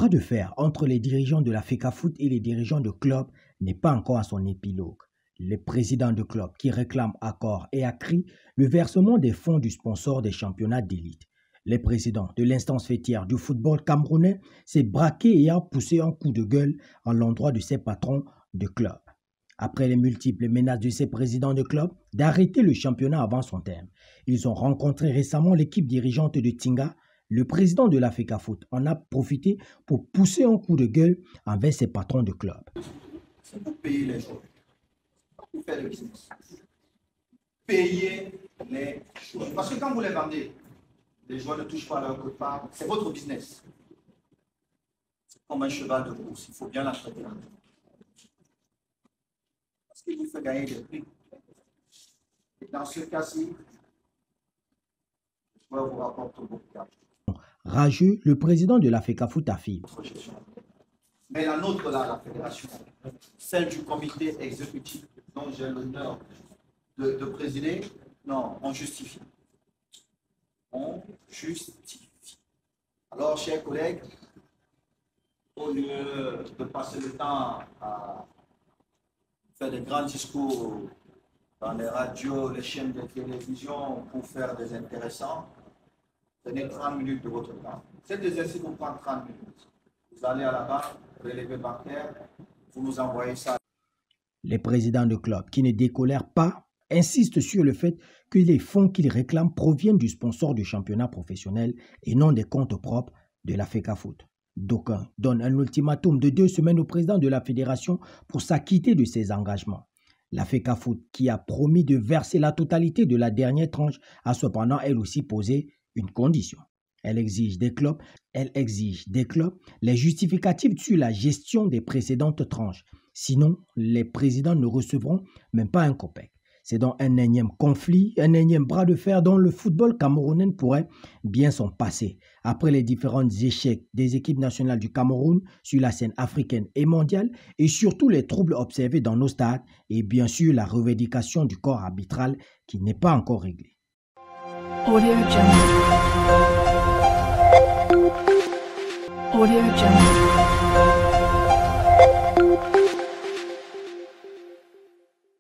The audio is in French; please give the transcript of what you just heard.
bras de fer entre les dirigeants de la FECAFOOT et les dirigeants de club n'est pas encore à son épilogue. Les présidents de club qui réclament à corps et à cri le versement des fonds du sponsor des championnats d'élite. Le président de l'instance fêtière du football camerounais s'est braqué et a poussé un coup de gueule à l'endroit de ses patrons de club. Après les multiples menaces de ces présidents de club d'arrêter le championnat avant son terme, ils ont rencontré récemment l'équipe dirigeante de Tinga. Le président de la FECAFOOT en a profité pour pousser un coup de gueule envers ses patrons de club. C'est pour payer les joueurs, pour faire le business. Payer les joueurs. Parce que quand vous les vendez, les joueurs ne touchent pas leur quota, c'est votre business. C'est comme un cheval de course, il faut bien l'entraîner. Parce qu'il vous fait gagner des prix. Et dans ce cas-ci, les joueurs vous rapportent beaucoup d'argent. Rageux, le président de la FECAFOOT affirme. Mais la nôtre, là, la fédération, celle du comité exécutif dont j'ai l'honneur de présider, non, on justifie. On justifie. Alors, chers collègues, au lieu de passer le temps à faire des grands discours dans les radios, les chaînes de télévision pour faire des intéressants, prenez 30 minutes de votre temps. Cet exercice vous prend 30 minutes. Vous allez à la banque, relevez bancaire, vous nous envoyez ça. Les présidents de clubs qui ne décolèrent pas insistent sur le fait que les fonds qu'ils réclament proviennent du sponsor du championnat professionnel et non des comptes propres de la FECAFOOT. D'aucuns donnent un ultimatum de 2 semaines au président de la fédération pour s'acquitter de ses engagements. La FECAFOOT, qui a promis de verser la totalité de la dernière tranche, a cependant elle aussi posé une condition. Elle exige des clubs les justificatifs sur la gestion des précédentes tranches. Sinon, les présidents ne recevront même pas un copec. C'est donc un énième conflit, un énième bras de fer dont le football camerounais pourrait bien s'en passer. Après les différents échecs des équipes nationales du Cameroun sur la scène africaine et mondiale et surtout les troubles observés dans nos stades et bien sûr la revendication du corps arbitral qui n'est pas encore réglée. Audio Jungle. Audio Jungle.